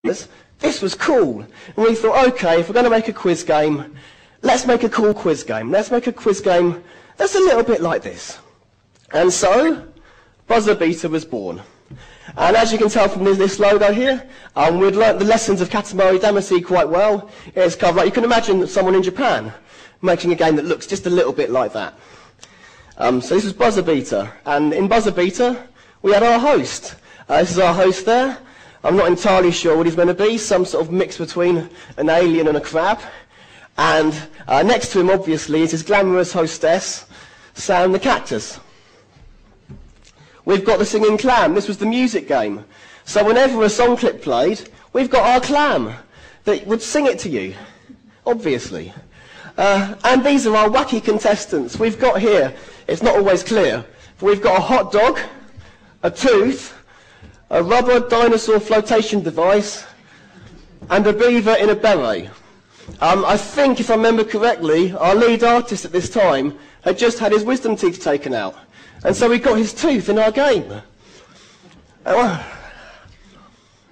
This was cool. And we thought, okay, if we're going to make a quiz game, let's make a cool quiz game. Let's make a quiz game that's a little bit like this. And so, Buzzerbeater was born. And as you can tell from this logo here, we'd learnt the lessons of Katamari Damacy quite well. It's kind of like, you can imagine someone in Japan making a game that looks just a little bit like that. So this was Buzzerbeater. And in Buzzerbeater, we had our host. This is our host there. I'm not entirely sure what he's going to be, some sort of mix between an alien and a crab. And next to him, obviously, is his glamorous hostess, Sam the Cactus. We've got the singing clam. This was the music game. So whenever a song clip played, we've got our clam that would sing it to you, obviously. And these are our wacky contestants. We've got here, it's not always clear, but we've got a hot dog, a tooth, a rubber dinosaur flotation device, and a beaver in a beret. I think, if I remember correctly, our lead artist at this time had just had his wisdom teeth taken out. And so we got his tooth in our game. And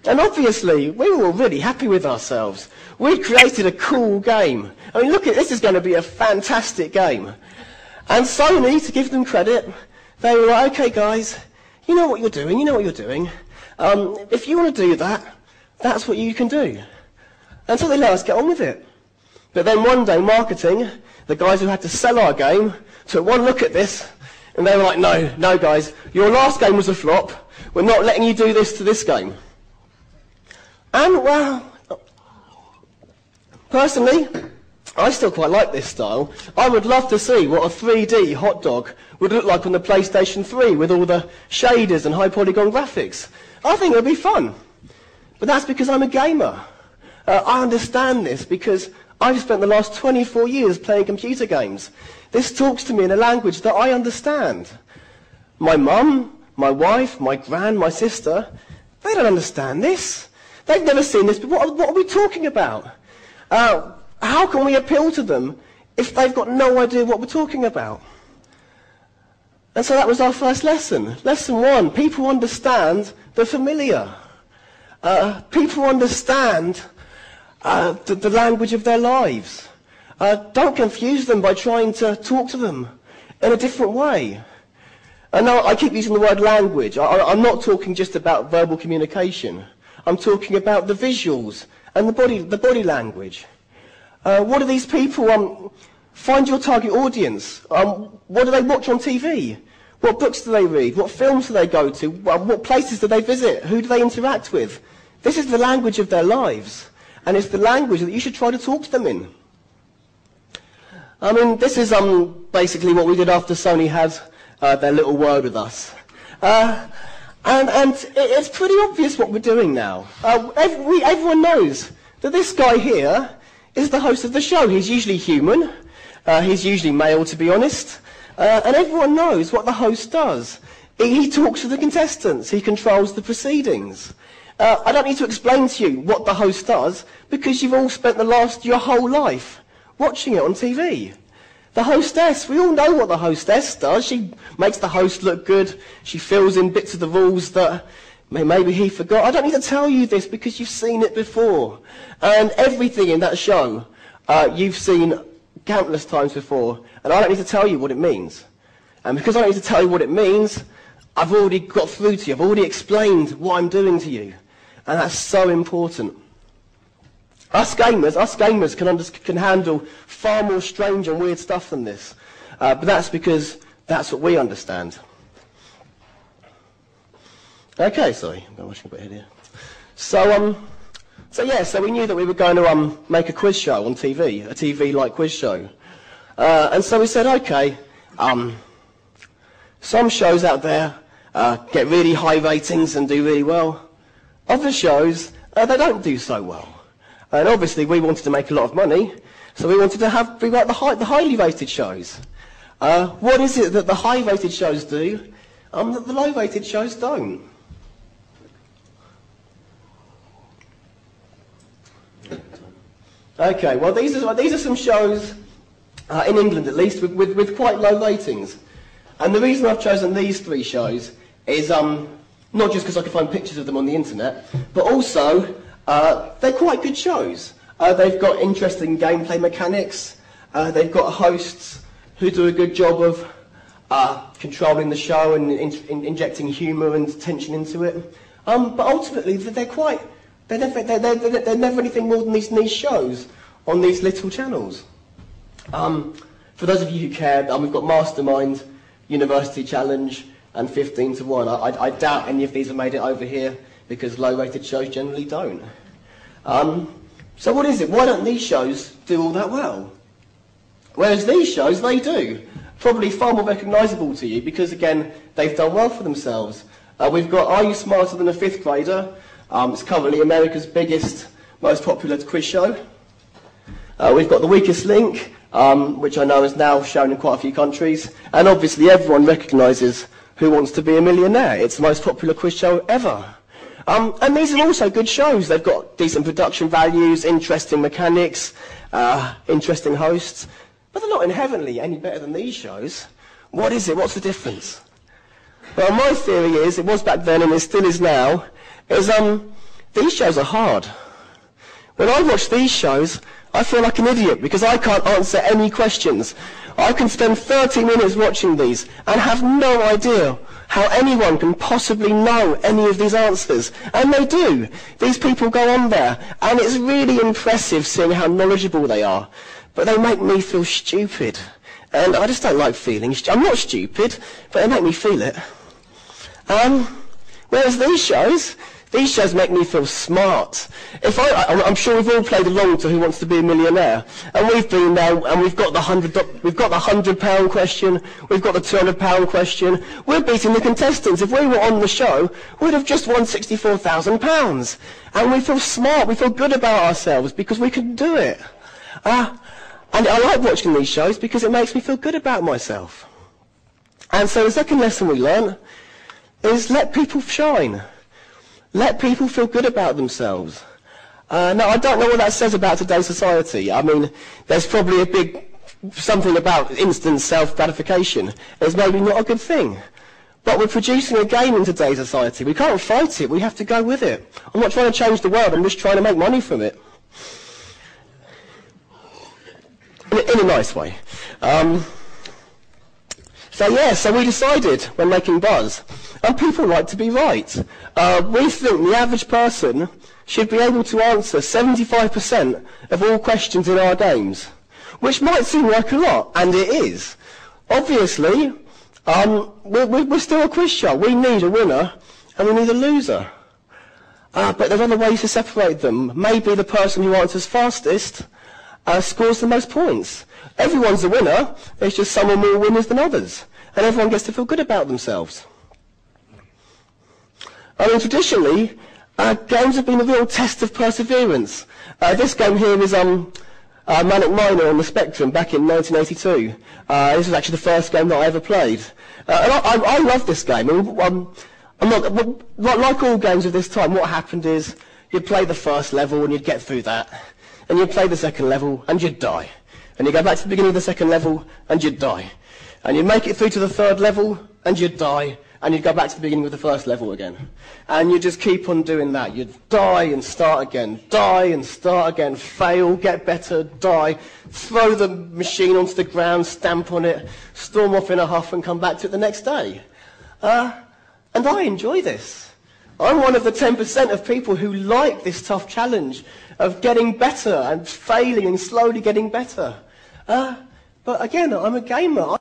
obviously, we were all really happy with ourselves. We'd created a cool game. I mean, look at this, is going to be a fantastic game. And Sony, to give them credit, they were like, okay guys, you know what you're doing. If you want to do that, that's what you can do. And so they let us get on with it. But then one day, marketing, the guys who had to sell our game, took one look at this, and they were like, no guys, your last game was a flop. We're not letting you do this to this game. And, well, personally, I still quite like this style. I would love to see what a 3D hot dog would look like on the PlayStation 3 with all the shaders and high polygon graphics. I think it would be fun. But that's because I'm a gamer. I understand this because I've spent the last 24 years playing computer games. This talks to me in a language that I understand. My mum, my wife, my gran, my sister, they don't understand this. They've never seen this, but what are we talking about? How can we appeal to them if they've got no idea what we're talking about? And so that was our first lesson. Lesson 1, people understand the familiar. People understand the language of their lives. Don't confuse them by trying to talk to them in a different way. And now I keep using the word language. I'm not talking just about verbal communication. I'm talking about the visuals and the body language. What do these people find your target audience? What do they watch on TV? What books do they read? What films do they go to? What places do they visit? Who do they interact with? This is the language of their lives. And it's the language that you should try to talk to them in. I mean, this is basically what we did after Sony had their little word with us. And it's pretty obvious what we're doing now. Everyone knows that this guy here is the host of the show. He's usually human. He's usually male, to be honest. And everyone knows what the host does. He talks to the contestants. He controls the proceedings. I don't need to explain to you what the host does because you've all spent your whole life watching it on TV. The hostess, we all know what the hostess does. She makes the host look good. She fills in bits of the rules that maybe he forgot. I don't need to tell you this because you've seen it before. And everything in that show you've seen countless times before. And I don't need to tell you what it means. And because I don't need to tell you what it means, I've already got through to you. I've already explained what I'm doing to you. And that's so important. Us gamers can handle far more strange and weird stuff than this. But that's because that's what we understand. Okay, sorry, I'm rushing a bit here. So we knew that we were going to make a quiz show on TV, a TV-like quiz show. And so we said, okay, some shows out there get really high ratings and do really well. Other shows, they don't do so well. And obviously we wanted to make a lot of money, so we wanted to be like the highly rated shows. What is it that the high rated shows do that the low rated shows don't? Okay, well these are some shows, in England at least, with quite low ratings. And the reason I've chosen these 3 shows is not just because I can find pictures of them on the internet, but also they're quite good shows. They've got interesting gameplay mechanics. They've got hosts who do a good job of controlling the show and injecting humour and tension into it. But ultimately, they're never anything more than these niche shows on these little channels. For those of you who care, we've got Mastermind, University Challenge, and 15 to 1. I doubt any of these have made it over here because low-rated shows generally don't. So what is it? Why don't these shows do all that well? Whereas these shows, they do. Probably far more recognisable to you because, again, they've done well for themselves. We've got Are You Smarter Than a Fifth Grader? It's currently America's biggest, most popular quiz show. We've got The Weakest Link, which I know is now shown in quite a few countries. And obviously everyone recognises Who Wants to Be a Millionaire. It's the most popular quiz show ever. And these are also good shows. They've got decent production values, interesting mechanics, interesting hosts. But they're not inherently any better than these shows. What is it? What's the difference? Well, my theory is, it was back then and it still is now, is these shows are hard. When I watch these shows, I feel like an idiot because I can't answer any questions. I can spend 30 minutes watching these and have no idea how anyone can possibly know any of these answers. And they do. These people go on there, and it's really impressive seeing how knowledgeable they are. But they make me feel stupid. And I just don't like feeling I'm not stupid, but they make me feel it. Whereas these shows make me feel smart. I'm sure we've all played along to Who Wants to Be a Millionaire, and we've been there, and we've got the £100 question, we've got the £200 question. We're beating the contestants. If we were on the show, we'd have just won £64,000, and we feel smart. We feel good about ourselves because we can do it. And I like watching these shows because it makes me feel good about myself. And so the second lesson we learn is let people shine. Let people feel good about themselves. Now, I don't know what that says about today's society. I mean, there's probably something about instant self-gratification. It's maybe not a good thing. But we're producing a game in today's society. We can't fight it. We have to go with it. I'm not trying to change the world. I'm just trying to make money from it. In a nice way. So we decided when making Buzz, and people like to be right. We think the average person should be able to answer 75% of all questions in our games, which might seem like a lot, and it is. Obviously, we're still a quiz show. We need a winner, and we need a loser. But there are other ways to separate them. Maybe the person who answers fastest scores the most points. Everyone's a winner, there's just some are more winners than others. And everyone gets to feel good about themselves. I mean, traditionally, games have been a real test of perseverance. This game here is Manic Miner on the Spectrum back in 1982. This was actually the first game that I ever played. And I love this game. Like all games of this time, what happened is you'd play the first level and you'd get through that. And you'd play the second level and you'd die. And you'd go back to the beginning of the second level and you'd die. And you'd make it through to the third level and you'd die. And you'd go back to the beginning of the first level again. And you'd just keep on doing that. You'd die and start again, fail, get better, die, throw the machine onto the ground, stamp on it, storm off in a huff and come back to it the next day. And I enjoy this. I'm one of the 10% of people who like this tough challenge of getting better and failing and slowly getting better. But again, I'm a gamer.